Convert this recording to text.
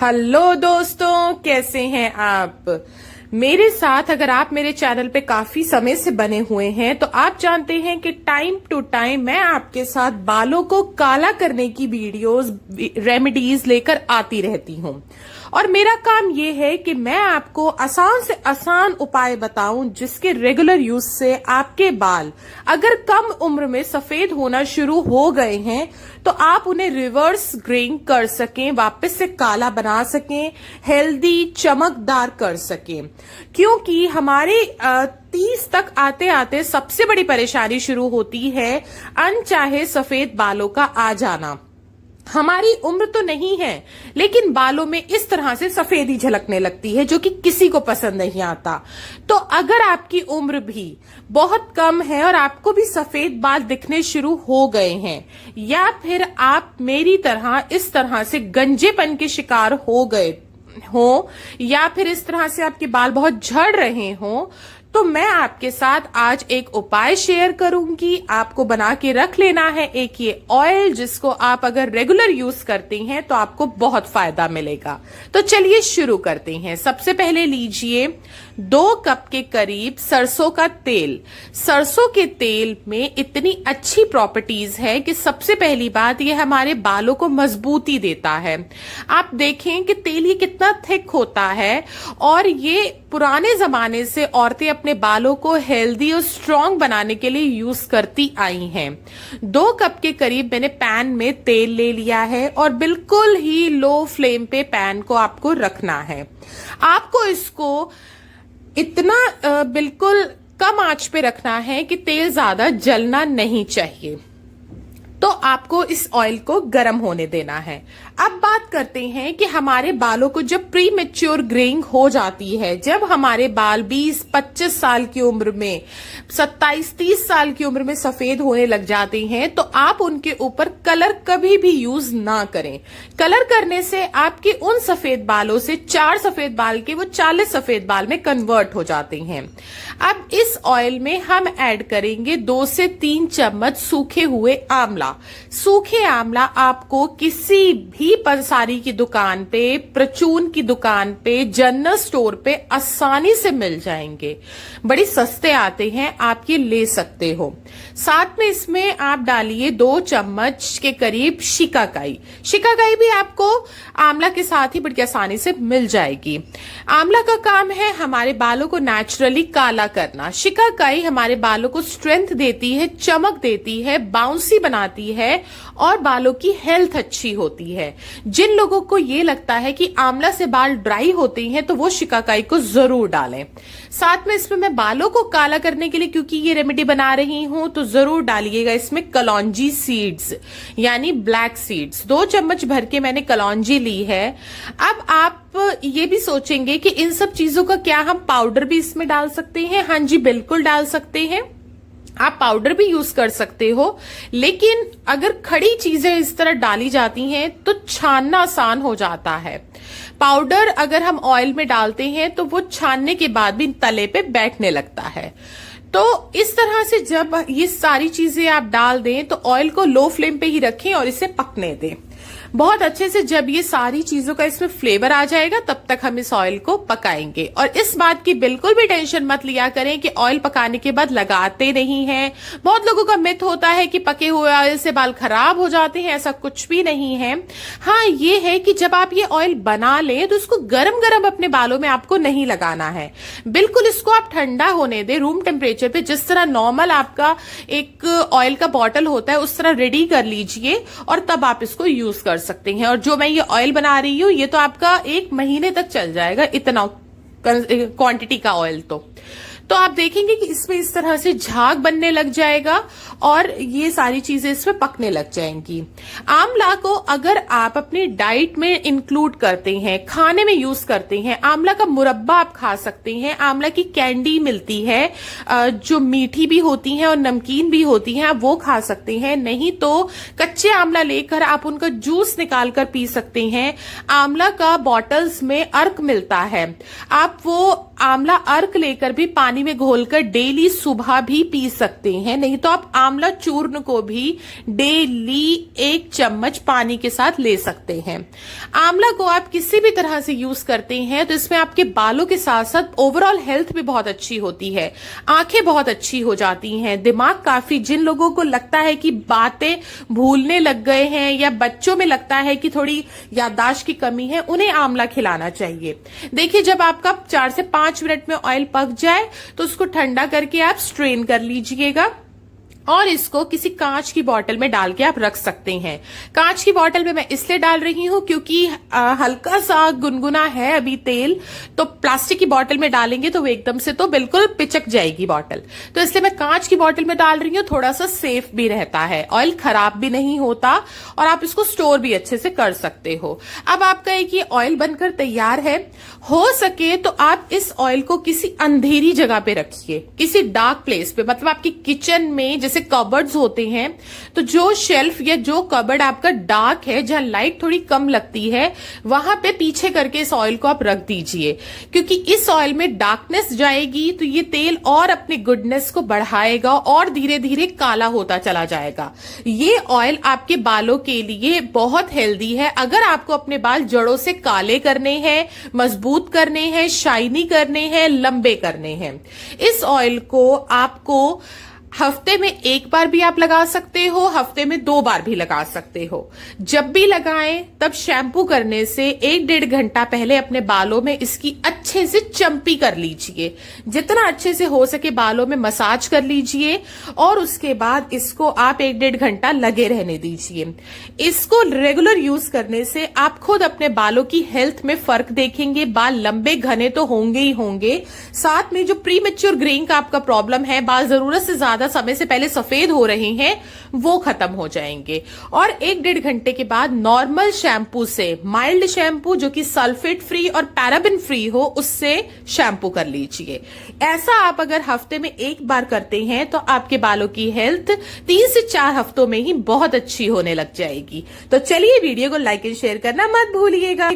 Hello दोस्तों, कैसे हैं आप। मेरे साथ अगर आप मेरे चैनल पे काफी समय से बने हुए हैं तो आप जानते हैं कि टाइम टू टाइम मैं आपके साथ बालों को काला करने की वीडियोस, रेमेडीज लेकर आती रहती हूं। और मेरा काम ये है कि मैं आपको आसान से आसान उपाय बताऊं जिसके रेगुलर यूज से आपके बाल अगर कम उम्र में सफेद होना शुरू हो गए हैं तो आप उन्हें रिवर्स ग्रेइंग कर सकें, वापस से काला बना सकें, हेल्दी चमकदार कर सकें। क्योंकि हमारे 30 तक आते आते सबसे बड़ी परेशानी शुरू होती है अनचाहे सफेद बालों का आ जाना। हमारी उम्र तो नहीं है लेकिन बालों में इस तरह से सफेदी झलकने लगती है जो कि किसी को पसंद नहीं आता। तो अगर आपकी उम्र भी बहुत कम है और आपको भी सफेद बाल दिखने शुरू हो गए हैं या फिर आप मेरी तरह इस तरह से गंजेपन के शिकार हो गए हो या फिर इस तरह से आपके बाल बहुत झड़ रहे हो तो मैं आपके साथ आज एक उपाय शेयर करूंगी। आपको बना के रख लेना है एक ये ऑयल जिसको आप अगर रेगुलर यूज करते हैं तो आपको बहुत फायदा मिलेगा। तो चलिए शुरू करते हैं। सबसे पहले लीजिए 2 कप के करीब सरसों का तेल। सरसों के तेल में इतनी अच्छी प्रॉपर्टीज है कि सबसे पहली बात ये हमारे बालों को मजबूती देता है। आप देखें कि तेल ये कितना थिक होता है और ये पुराने जमाने से औरतें अपने बालों को हेल्दी और स्ट्रांग बनाने के लिए यूज करती आई हैं। 2 कप के करीब मैंने पैन में तेल ले लिया है और बिल्कुल ही लो फ्लेम पे पैन को आपको रखना है। आपको इसको इतना बिल्कुल कम आंच पे रखना है कि तेल ज्यादा जलना नहीं चाहिए। तो आपको इस ऑयल को गर्म होने देना है। अब बात करते हैं कि हमारे बालों को जब प्री मैच्योर ग्रेइंग हो जाती है, जब हमारे बाल 20-25 साल की उम्र में, 27-30 साल की उम्र में सफेद होने लग जाते हैं तो आप उनके ऊपर कलर कभी भी यूज ना करें। कलर करने से आपके उन सफेद बालों से 4 सफेद बाल के वो 40 सफेद बाल में कन्वर्ट हो जाते हैं। अब इस ऑयल में हम ऐड करेंगे 2 से 3 चम्मच सूखे हुए आंवला। सूखे आंवला आपको किसी भी पंसारी की दुकान पे, प्रचून की दुकान पे, जनरल स्टोर पे आसानी से मिल जाएंगे। बड़ी सस्ते आते हैं, आप ये ले सकते हो। साथ में इसमें आप डालिए 2 चम्मच के करीब शिकाकाई। शिकाकाई भी आपको आंवला के साथ ही बड़ी आसानी से मिल जाएगी। आंवला का काम है हमारे बालों को नेचुरली काला करना। शिकाकाई हमारे बालों को स्ट्रेंथ देती है, चमक देती है, बाउंसी बनाती है और बालों की हेल्थ अच्छी होती है। जिन लोगों को ये लगता है कि आंवला से बाल ड्राई होते हैं तो वो शिकाकाई को जरूर डालें। साथ में इसमें मैं बालों को काला करने के लिए क्योंकि ये रेमेडी बना रही हूं तो जरूर डालिएगा इसमें कलौंजी सीड्स यानी ब्लैक सीड्स। 2 चम्मच भर के मैंने कलौंजी ली है। अब आप ये भी सोचेंगे कि इन सब चीजों का क्या हम पाउडर भी इसमें डाल सकते हैं? हाँ जी, बिल्कुल डाल सकते हैं। आप पाउडर भी यूज कर सकते हो, लेकिन अगर खड़ी चीजें इस तरह डाली जाती हैं तो छानना आसान हो जाता है। पाउडर अगर हम ऑयल में डालते हैं तो वो छानने के बाद भी तले पे बैठने लगता है। तो इस तरह से जब ये सारी चीजें आप डाल दें तो ऑयल को लो फ्लेम पे ही रखें और इसे पकने दें बहुत अच्छे से। जब ये सारी चीजों का इसमें फ्लेवर आ जाएगा तब तक हम इस ऑयल को पकाएंगे। और इस बात की बिल्कुल भी टेंशन मत लिया करें कि ऑयल पकाने के बाद लगाते नहीं हैं। बहुत लोगों का मिथ होता है कि पके हुए ऑयल से बाल खराब हो जाते हैं, ऐसा कुछ भी नहीं है। हाँ, ये है कि जब आप ये ऑयल बना लें तो इसको गरम गरम अपने बालों में आपको नहीं लगाना है। बिल्कुल इसको आप ठंडा होने दें रूम टेम्परेचर पे। जिस तरह नॉर्मल आपका एक ऑयल का बॉटल होता है उस तरह रेडी कर लीजिए और तब आप इसको यूज कर सकते हैं। और जो मैं ये ऑयल बना रही हूं ये तो आपका 1 महीने तक चल जाएगा, इतना क्वांटिटी का ऑयल। तो आप देखेंगे कि इसमें इस तरह से झाग बनने लग जाएगा और ये सारी चीजें इसमें पकने लग जाएंगी। आंवला को अगर आप अपनी डाइट में इंक्लूड करते हैं, खाने में यूज करते हैं, आंवला का मुरब्बा आप खा सकते हैं। आंवला की कैंडी मिलती है जो मीठी भी होती है और नमकीन भी होती है, आप वो खा सकते हैं। नहीं तो कच्चे आंवला लेकर आप उनका जूस निकाल कर पी सकते हैं। आंवला का बॉटल्स में अर्क मिलता है, आप वो आंवला अर्क लेकर भी पानी में घोलकर डेली सुबह भी पी सकते हैं, नहीं तो आप आंवला चूर्ण को भी डेली 1 चम्मच पानी के साथ ले सकते हैं। आंवला को आप किसी भी तरह से यूज करते हैं तो इसमें आपके बालों के साथ साथ ओवरऑल हेल्थ भी बहुत अच्छी होती है, आंखें बहुत अच्छी हो जाती हैं, दिमाग काफी, जिन लोगों को लगता है कि बातें भूलने लग गए हैं या बच्चों में लगता है कि थोड़ी याददाश्त की कमी है, उन्हें आंवला खिलाना चाहिए। देखिए, जब आपका 4 से 5 मिनट में ऑयल पक जाए तो उसको ठंडा करके आप स्ट्रेन कर लीजिएगा और इसको किसी कांच की बोतल में डाल के आप रख सकते हैं। कांच की बोतल में मैं इसलिए डाल रही हूं क्योंकि हल्का सा गुनगुना है अभी तेल, तो प्लास्टिक की बोतल में डालेंगे तो वो एकदम से तो बिल्कुल पिचक जाएगी बोतल, तो इसलिए मैं कांच की बोतल में डाल रही हूं। थोड़ा सा सेफ भी रहता है, ऑयल खराब भी नहीं होता और आप इसको स्टोर भी अच्छे से कर सकते हो। अब आपका एक ये ऑयल बनकर तैयार है। हो सके तो आप इस ऑयल को किसी अंधेरी जगह पे रखिए, किसी डार्क प्लेस पे, मतलब आपकी किचन में जैसे कबर्ड्स होते हैं, तो जो शेल्फ या जो कबर्ड आपका डार्क है, जहां लाइट थोड़ी कम लगती है, वहां पे पीछे करके इस ऑयल को आप रख दीजिए, क्योंकि इस ऑयल में डार्कनेस जाएगी तो ये तेल और अपनी गुडनेस को बढ़ाएगा और धीरे धीरे काला होता चला जाएगा। ये ऑयल आपके बालों के लिए बहुत हेल्दी है। अगर आपको अपने बाल जड़ों से काले करने हैं, मजबूत करने हैं, शाइनी करने हैं, लंबे करने हैं, इस ऑयल को आपको हफ्ते में 1 बार भी आप लगा सकते हो, हफ्ते में 2 बार भी लगा सकते हो। जब भी लगाएं तब शैम्पू करने से 1-1.5 घंटा पहले अपने बालों में इसकी अच्छे से चंपी कर लीजिए, जितना अच्छे से हो सके बालों में मसाज कर लीजिए और उसके बाद इसको आप 1-1.5 घंटा लगे रहने दीजिए। इसको रेगुलर यूज करने से आप खुद अपने बालों की हेल्थ में फर्क देखेंगे। बाल लंबे घने तो होंगे ही होंगे, साथ में जो प्री मैच्योर ग्रेइंग का आपका प्रॉब्लम है, बाल जरूरत से ज्यादा समय से पहले सफेद हो रहे हैं, वो खत्म हो जाएंगे। और 1-1.5 घंटे के बाद नॉर्मल शैम्पू से, माइल्ड शैम्पू जो कि सल्फेट फ्री और पैराबिन फ्री हो, उससे शैम्पू कर लीजिए। ऐसा आप अगर हफ्ते में 1 बार करते हैं तो आपके बालों की हेल्थ 3 से 4 हफ्तों में ही बहुत अच्छी होने लग जाएगी। तो चलिए, वीडियो को लाइक एंड शेयर करना मत भूलिएगा।